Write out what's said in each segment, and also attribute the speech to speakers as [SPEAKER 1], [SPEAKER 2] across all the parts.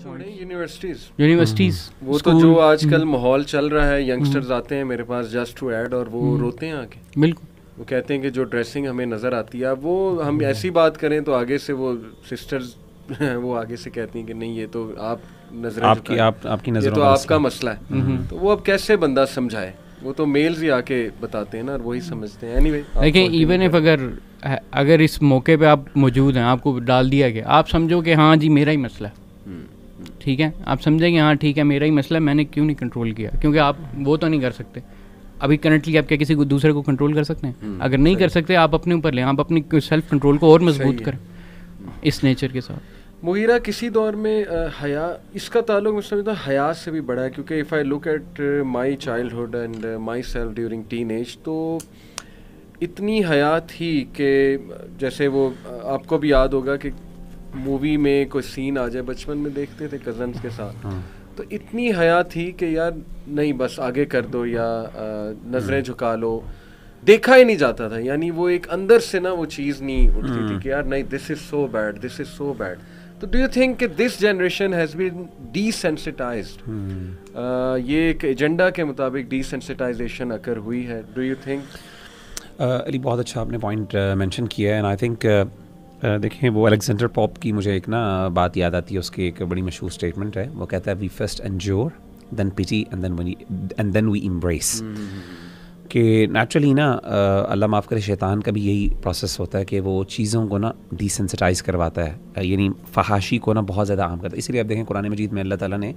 [SPEAKER 1] Universities
[SPEAKER 2] وہ تو جو آج کل ماحول چل رہا ہے، ینگسٹرز آتے ہیں میرے پاس جسٹ ٹو ایڈ اور وہ روتے ہیں آ کے.
[SPEAKER 1] بالکل
[SPEAKER 2] وہ کہتے ہیں کہ جو ڈریسنگ ہمیں نظر آتی ہے، وہ ہم ایسی بات کریں تو آگے سے وہ سسٹرز وہ آگے سے کہتی ہیں کہ نہیں یہ تو آپ نظریں
[SPEAKER 3] آپ کی نظروں
[SPEAKER 2] یہ تو آپ کا مسئلہ ہے. تو وہ اب کیسے بندہ سمجھائے؟ وہ تو میلز ہی آ کے بتاتے ہیں نا اور وہی سمجھتے ہیں. اینی وے
[SPEAKER 1] دیکھیں ایون اف اگر اس موقع پہ آپ موجود ہیں، آپ کو ڈال دیا گیا، آپ سمجھو کہ ہاں جی میرا ہی مسئلہ ہے، ٹھیک ہے، آپ سمجھیں کہ ہاں ٹھیک ہے میرا ہی مسئلہ ہے، میں نے کیوں نہیں کنٹرول کیا؟ کیونکہ آپ وہ تو نہیں کر سکتے ابھی کرنٹلی. آپ کیا کسی کو دوسرے کو کنٹرول کر سکتے ہیں؟ اگر نہیں کر سکتے آپ اپنے اوپر لیں، آپ اپنی سیلف کنٹرول کو اور مضبوط کریں اس نیچر کے ساتھ.
[SPEAKER 2] مغیرہ کسی دور میں حیا، اس کا تعلق میں سمجھتا ہوں حیا سے بھی بڑا ہے، کیونکہ if I look at my childhood and myself during teenage, تو اتنی حیا تھی کہ جیسے وہ آپ کو بھی یاد ہوگا کہ مووی میں کوئی سین آ جائے، بچپن میں دیکھتے تھے کزنس کے ساتھ، تو اتنی حیا تھی کہ یار نہیں بس آگے کر دو یا نظریں جھکا لو، دیکھا ہی نہیں جاتا تھا. یعنی وہ ایک اندر سے نا وہ چیز نہیں اٹھتی تھی کہ یار نہیں دس از سو بیڈ، دس از سو بیڈ. تو ڈو یو تھنک کہ this generation has been D sensitised? یہ ایک ایجنڈا کے مطابق ڈی سینسٹائزیشن اکر ہوئی ہے. Do you think?
[SPEAKER 3] علی بہت اچھا آپ نے پوائنٹ مینشن کیا ہے. اینڈ آئی تھنک دیکھیں وہ الیگزینڈر پوپ کی مجھے ایک نا بات یاد آتی ہے، اس کی ایک بڑی مشہور اسٹیٹمنٹ ہے. وہ کہتا ہے وی فرسٹ انجور دین پیٹی اینڈ دین وی امبریس. کہ نیچرلی نا اللہ معاف کرے شیطان کا بھی یہی پروسیس ہوتا ہے کہ وہ چیزوں کو نا ڈی سینسٹائز کرواتا ہے، یعنی فحاشی کو نا بہت زیادہ عام کرتا ہے. اسی لیے آپ دیکھیں قرآن مجید میں اللہ تعالیٰ نے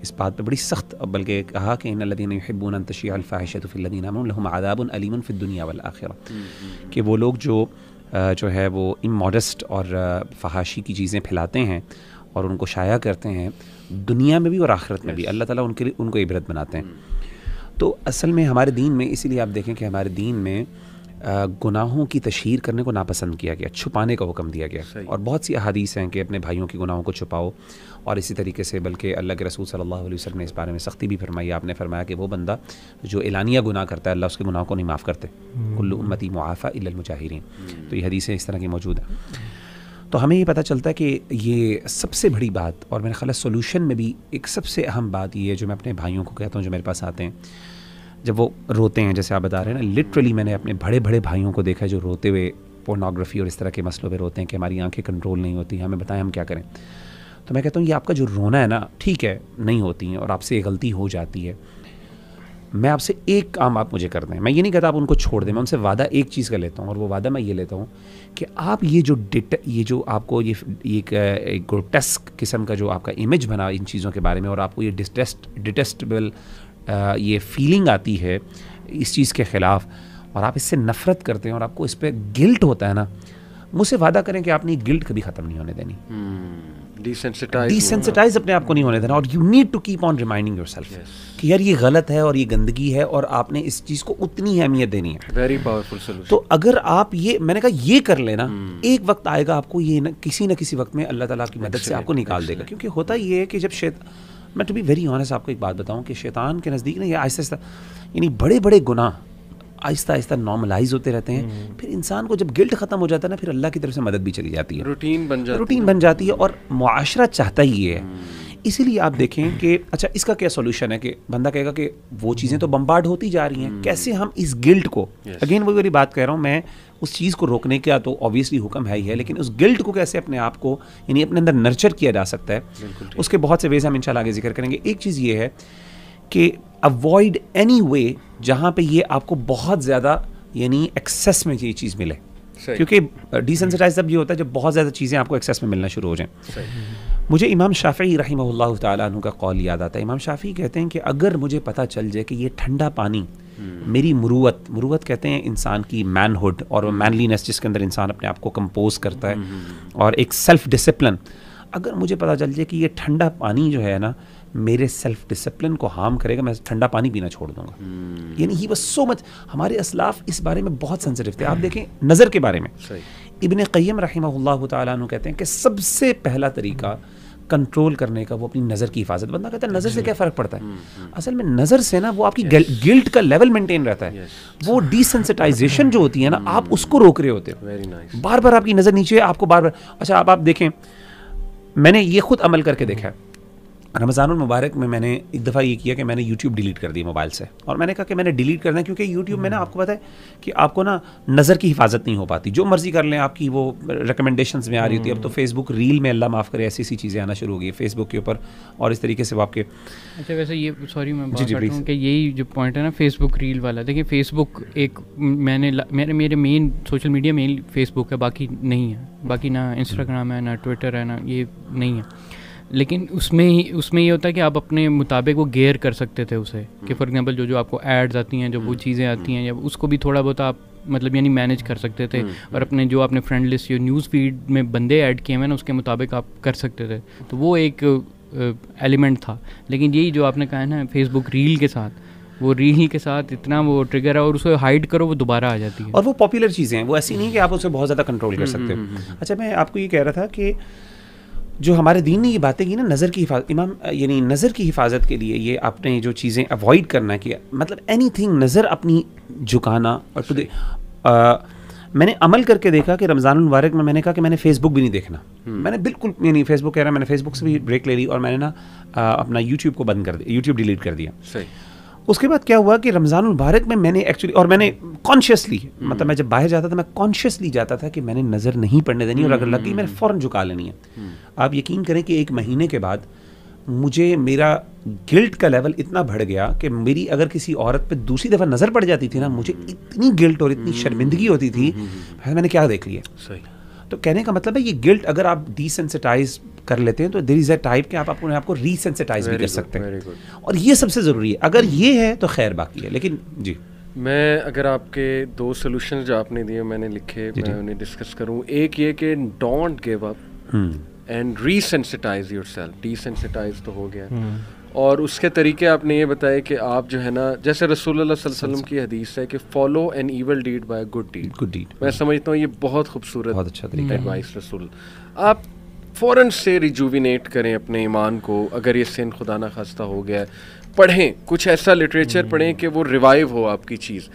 [SPEAKER 3] اس بات پہ بڑی سخت بلکہ کہا کہ ان الذین یحبون ان تشیع الفاحشۃ فی الذین آمنوا لہم عذاب علیم فی الدنیا والآخرہ. کہ وہ لوگ جو ہے وہ اموڈسٹ اور فحاشی کی چیزیں پھیلاتے ہیں اور ان کو شائع کرتے ہیں دنیا میں بھی اور آخرت میں بھی، اللہ تعالیٰ ان کو عبرت بناتے ہیں. تو اصل میں ہمارے دین میں اسی لیے آپ دیکھیں کہ ہمارے دین میں گناہوں کی تشہیر کرنے کو ناپسند کیا گیا، چھپانے کا حکم دیا گیا. اور بہت سی احادیث ہیں کہ اپنے بھائیوں کے گناہوں کو چھپاؤ. اور اسی طریقے سے بلکہ اللہ کے رسول صلی اللہ علیہ وسلم نے اس بارے میں سختی بھی فرمائی. آپ نے فرمایا کہ وہ بندہ جو اعلانیہ گناہ کرتا ہے اللہ اس کے گناہوں کو نہیں معاف کرتے. کل امتی معافی الا المجاہرین. تو یہ حدیثیں اس طرح کی موجود ہیں. تو ہمیں یہ پتہ چلتا ہے کہ یہ سب سے بڑی بات، اور میرے خیال ہے سولوشن میں بھی ایک سب سے اہم بات یہ ہے جو میں اپنے بھائیوں کو کہتا ہوں جو میرے پاس آتے ہیں جب وہ روتے ہیں، جیسے آپ بتا رہے ہیں نا، لٹرلی میں نے اپنے بڑے بڑے بھائیوں کو دیکھا ہے جو روتے ہوئے پورنوگرافی اور اس طرح کے مسئلوں پہ روتے ہیں کہ ہماری آنکھیں کنٹرول نہیں ہوتی، ہمیں بتائیں ہم کیا کریں. تو میں کہتا ہوں یہ آپ کا جو رونا ہے نا، ٹھیک ہے نہیں ہوتی ہیں اور آپ سے غلطی ہو جاتی ہے، میں آپ سے ایک کام آپ مجھے کر دیں. میں یہ نہیں کہتا آپ ان کو چھوڑ دیں، میں ان سے وعدہ ایک چیز کا لیتا ہوں، اور وہ وعدہ میں یہ لیتا ہوں کہ آپ یہ جو آپ کو یہ گروٹیسک قسم کا جو آپ کا امیج بنا ان چیزوں کے بارے میں، اور آپ کو یہ ڈیٹیسٹیبل یہ فیلنگ آتی ہے اس چیز کے خلاف، اور آپ اس سے نفرت کرتے ہیں اور آپ کو اس پہ گلٹ ہوتا ہے نا، مجھ سے وعدہ کریں کہ آپ نے گلٹ کبھی ختم نہیں ہونے دینی. ڈی سینسٹائز اپنے آپ کو نہیں ہونے دینا. اور you need to keep on reminding yourself کہ یار یہ غلط ہے اور یہ گندگی ہے اور آپ نے اس چیز کو اتنی اہمیت دینی ہے.
[SPEAKER 2] Very powerful solution.
[SPEAKER 3] تو اگر آپ یہ، میں نے کہا یہ کر لینا، ایک وقت آئے گا آپ کو یہ کسی نہ کسی وقت میں اللہ تعالیٰ کی مدد سے آپ کو نکال دے گا. کیونکہ ہوتا یہ ہے کہ جب میں ٹو بی ویری آنیسٹ آپ کو ایک بات بتاؤں کہ شیطان کے نزدیک نا یہ آہستہ آہستہ یعنی بڑے بڑے گناہ آہستہ آہستہ نارملائز ہوتے رہتے ہیں. پھر انسان کو جب گلٹ ختم ہو جاتا ہے نا، پھر اللہ کی طرف سے مدد بھی چلی جاتی ہے، روٹین بن جاتی ہے. اور معاشرہ چاہتا ہی یہ ہے. اسی لیے آپ دیکھیں کہ اچھا اس کا کیا سولوشن ہے کہ بندہ کہے گا کہ وہ چیزیں تو بمبارڈ ہوتی جا رہی ہیں، کیسے ہم اس گلٹ کو، اگین وہی بات کہہ رہا ہوں میں، اس چیز کو روکنے کا تو اوبیسلی حکم ہے ہی ہے، لیکن اس گلٹ کو کیسے اپنے آپ کو یعنی اپنے اندر نرچر کیا جا سکتا ہے، اس کے بہت سے ویز ہم انشاءاللہ آگے ذکر کریں گے. ایک چیز یہ ہے کہ اوائڈ اینی وے جہاں پہ یہ آپ کو بہت زیادہ یعنی ایکسیس میں یہ چیز ملے. کیونکہ ڈی سینسٹائز اب یہ ہوتا ہے جب بہت زیادہ چیزیں آپ کو ایکسیس میں ملنا شروع ہو جائیں. مجھے امام شافعی رحمہ اللہ تعالیٰ عنہ کا قول یاد آتا ہے. امام شافعی کہتے ہیں کہ اگر مجھے پتہ چل جائے کہ یہ ٹھنڈا پانی میری مروت کہتے ہیں انسان کی مین ہوڈ اور مینلینس جس کے اندر انسان اپنے آپ کو کمپوز کرتا ہے اور ایک سیلف ڈسپلن، اگر مجھے پتہ چل جائے کہ یہ ٹھنڈا پانی جو ہے نا میرے سیلف ڈسپلن کو ہارم کرے گا، میں ٹھنڈا پانی پینا چھوڑ دوں گا. یعنی ہی واز سو مچ، ہمارے اسلاف اس بارے میں بہت سینسٹیو تھے. آپ دیکھیں نظر کے بارے میں ابن قیم رحمہ اللہ تعالیٰ عنہ کہتے ہیں کہ سب سے پہلا طریقہ کنٹرول کرنے کا وہ اپنی نظر کی حفاظت. بندہ کہتا ہے نظر سے کیا فرق پڑتا ہے، اصل میں نظر سے نا وہ آپ کی گلٹ کا لیول مینٹین رہتا ہے. وہ ڈی سینسٹائزیشن جو ہوتی ہے نا آپ اس کو روک رہے ہوتے ہو. بار بار آپ کی نظر نیچے، آپ کو بار بار، اچھا آپ دیکھیں میں نے یہ خود عمل کر کے دیکھا ہے رمضان المبارک میں نے ایک دفعہ یہ کیا کہ میں نے یوٹیوب ڈیلیٹ کر دی موبائل سے, اور میں نے کہا کہ میں نے ڈیلیٹ کرنا ہے کیونکہ یوٹیوب میں نا آپ کو پتہ ہے کہ آپ کو نا نظر کی حفاظت نہیں ہو پاتی, جو مرضی کر لیں آپ کی وہ ریکمنڈیشنز میں آ رہی ہوتی ہے. اب تو فیس بک ریل میں اللہ معاف کرے ایسی چیزیں آنا شروع ہو گئی فیس بک کے اوپر, اور اس طریقے سے وہ آپ کے
[SPEAKER 1] اچھا ویسے یہ سوری میں بات کرتا ہوں کہ یہی جو پوائنٹ ہے نا فیس بک ریل والا, دیکھیے فیس بک ایک میں نے میرے مین سوشل میڈیا مین فیس بک ہے, باقی نہیں ہے, باقی نہ انسٹاگرام ہے نہ ٹویٹر ہے نہ یہ نہیں ہے. لیکن اس میں یہ ہوتا ہے کہ آپ اپنے مطابق وہ گیئر کر سکتے تھے اسے, کہ فار ایگزامپل جو آپ کو ایڈز آتی ہیں, جو وہ چیزیں آتی ہیں, یا اس کو بھی تھوڑا بہت آپ مطلب یعنی مینیج کر سکتے تھے, اور اپنے جو آپ نے فرینڈ لسٹ یا نیوز فیڈ میں بندے ایڈ کیے ہوئے نا اس کے مطابق آپ کر سکتے تھے. تو وہ ایک ایلیمنٹ تھا. لیکن یہی جو آپ نے کہا ہے نا فیس بک ریل کے ساتھ, وہ ریل کے ساتھ اتنا وہ ٹریگر ہے, اور اسے ہائڈ کرو وہ دوبارہ آ جاتی ہے.
[SPEAKER 3] اور وہ پاپولر چیزیں ہیں, وہ ایسی نہیں کہ آپ اسے بہت زیادہ کنٹرول کر سکتے. اچھا میں آپ کو یہ کہہ رہا تھا کہ جو ہمارے دین نے یہ باتیں کی نا نظر کی حفاظت, امام یعنی نظر کی حفاظت کے لیے یہ آپ نے جو چیزیں اوائڈ کرنا ہے کہ مطلب اینی تھنگ نظر اپنی جھکانا. اور میں نے عمل کر کے دیکھا کہ رمضان المبارک میں نے کہا کہ میں نے فیس بک بھی نہیں دیکھنا, میں نے بالکل یعنی فیس بک کہہ رہا میں نے فیس بک سے بھی بریک لے لی, اور میں نے نا اپنا یوٹیوب کو بند کر دیا, یوٹیوب ڈیلیٹ کر دیا. اس کے بعد کیا ہوا کہ رمضان المبارک میں نے ایکچولی, اور میں نے کانشیسلی مطلب میں جب باہر جاتا تھا میں کانشیسلی جاتا تھا کہ میں نے نظر نہیں پڑنے دینی, اور اگر لگ گئی میں نے فوراً جھکا لینی ہے. آپ یقین کریں کہ 1 مہینے کے بعد مجھے میرا گلٹ کا لیول اتنا بڑھ گیا کہ میری اگر کسی عورت پہ دوسری دفعہ نظر پڑ جاتی تھی نا, مجھے اتنی گلٹ اور اتنی شرمندگی ہوتی تھی, میں نے کیا دیکھ لیا. تو کہنے کا مطلب ہے یہ گلٹ اگر آپ ڈی سینسٹائز کر لیتے ہیں تو دیر از اے ٹائپ کہ آپ اپنے آپ کو ری سینسٹائز بھی کر سکتے ہیں, اور یہ سب سے ضروری ہے. اگر یہ ہے تو خیر باقی ہے. لیکن جی
[SPEAKER 2] میں اگر آپ کے 2 سولوشن جو آپ نے دیے میں نے لکھے, میں انہیں ڈسکس کروں. ایک یہ کہ don't give up and resensitise yourself. Desensitise تو ہو گیا, اور اس کے طریقے آپ نے یہ بتائے کہ آپ جو ہے نا جیسے رسول اللہ صلی اللہ علیہ وسلم کی حدیث ہے کہ follow an evil deed by good deed. میں سمجھتا ہوں یہ بہت خوبصورت
[SPEAKER 3] بہت اچھا طریقہ
[SPEAKER 2] ایڈوائس رسول. آپ فوراً سے ریجوینیٹ کریں اپنے ایمان کو. اگر یہ سن خدا نہ خواستہ ہو گیا, پڑھیں کچھ ایسا لٹریچر پڑھیں کہ وہ ریوائیو ہو آپ کی چیز.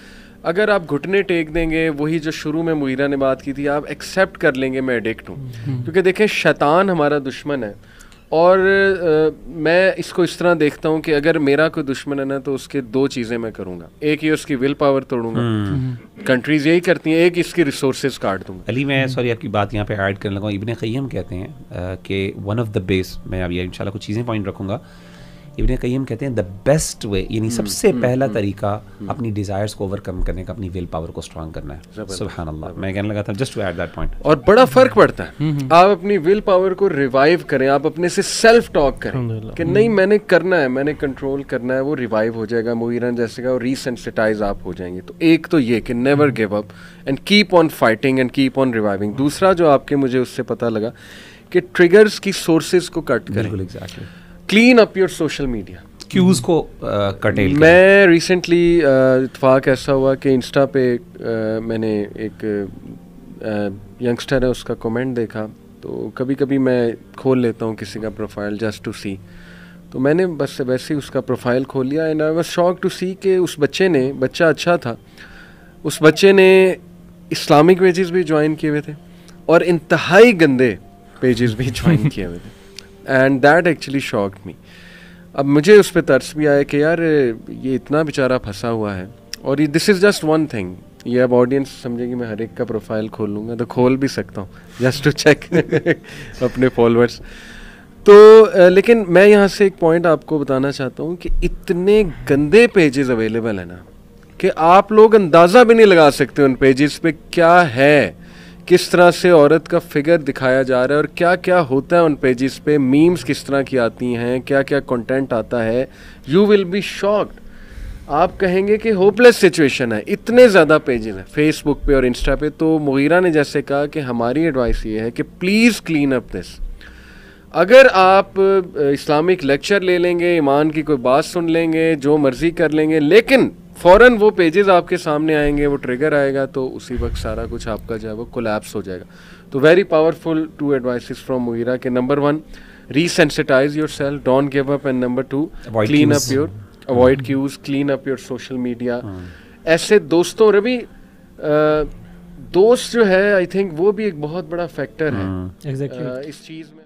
[SPEAKER 2] اگر آپ گھٹنے ٹیک دیں گے, وہی جو شروع میں مغیرہ نے بات کی تھی, آپ ایکسیپٹ کر لیں گے میں ایڈکٹ ہوں, کیونکہ دیکھیں شیطان ہمارا دشمن ہے, اور میں اس کو اس طرح دیکھتا ہوں کہ اگر میرا کوئی دشمن ہے نا تو اس کے 2 چیزیں میں کروں گا. ایک یہ اس کی ول پاور توڑوں گا, کنٹریز یہی کرتی ہیں, ایک اس کی ریسورسز کاٹ دوں گا.
[SPEAKER 3] علی میں سوری آپ کی بات یہاں پہ ایڈ کرنے لگا. ابن قیم کہتے ہیں کہ ون آف دا بیس, میں اب یہ انشاءاللہ کچھ چیزیں پوائنٹ رکھوں گا. ابن قیم کہتے ہیں دا بیسٹ وے, یعنی سب سے پہلا طریقہ اپنی ڈیزائرز کو اوور کم کرنے کا اپنی ول پاور کو اسٹرانگ کرنا ہے. سبحان اللہ, میں کہنے لگا تھا just to add that point. اور
[SPEAKER 2] بڑا فرق پڑتا ہے, آپ اپنی ول پاور کو ریوائیو کریں, آپ اپنے سے سیلف ٹاک کریں کہ نہیں میں نے کرنا ہے, میں نے کنٹرول کرنا ہے, وہ ریوائیو ہو جائے گا مغیرہ جیسے کا, اور ری سینسٹائز آپ ہو جائیں گے. تو ایک تو یہ کہ never give up and keep on fighting and keep on reviving. دوسرا جو آپ کے مجھے اس سے پتہ لگا کہ ٹریگرز کی سورسز کو کٹ کریں. Clean up your social media,
[SPEAKER 3] cues کو کٹیل.
[SPEAKER 2] میں ریسنٹلی اتفاق ایسا ہوا کہ انسٹا پہ میں نے ایک ینگسٹر ہے اس کا کمنٹ دیکھا, تو کبھی کبھی میں کھول لیتا ہوں کسی کا پروفائل جسٹ ٹو سی. تو میں نے بس ویسے ہی اس کا پروفائل کھول لیا, and I was shock to see کہ اس بچہ اچھا تھا, اس بچے نے اسلامک پیجز بھی جوائن کیے ہوئے تھے اور انتہائی گندے پیجز بھی جوائن کیے ہوئے تھے, اینڈ دیٹ ایکچولی شاکڈ می. اب مجھے اس پہ ترس بھی آیا کہ یار یہ اتنا بیچارہ پھنسا ہوا ہے, اور دس از جسٹ ون تھنگ. یہ اب آڈینس سمجھے گی میں ہر ایک کا پروفائل کھول لوں گا, تو کھول بھی سکتا ہوں جسٹ ٹو چیک اپنے فالوورس. تو لیکن میں یہاں سے ایک پوائنٹ آپ کو بتانا چاہتا ہوں کہ اتنے گندے پیجز اویلیبل ہیں نا کہ آپ لوگ اندازہ بھی نہیں لگا سکتے ان پیجز پہ کیا ہے, کس طرح سے عورت کا فگر دکھایا جا رہا ہے, اور کیا کیا ہوتا ہے ان پیجز پہ, میمز کس طرح کی آتی ہیں, کیا کیا کنٹینٹ آتا ہے. You will be shocked. آپ کہیں گے کہ ہوپلیس سچویشن ہے, اتنے زیادہ پیجز ہیں فیس بک پہ اور انسٹا پہ. تو مغیرہ نے جیسے کہا کہ ہماری ایڈوائس یہ ہے کہ پلیز کلین اپ دس. اگر آپ اسلامک لیکچر لے لیں گے, ایمان کی کوئی بات سن لیں گے, جو مرضی کر لیں گے, لیکن فوراً وہ پیجز آپ کے سامنے آئیں گے, وہ ٹریگر آئے گا, تو اسی وقت سارا کچھ آپ کا جو ہے وہ کولیپس ہو جائے گا. تو very powerful 2 advices from Mughira کہ number 1 resensitise yourself, don't give up, and number 2 clean up your avoid cues, clean up your social media. ایسے دوستوں ربی دوست جو ہے آئی تھنک وہ بھی ایک بہت بڑا فیکٹر ہے اس چیز میں.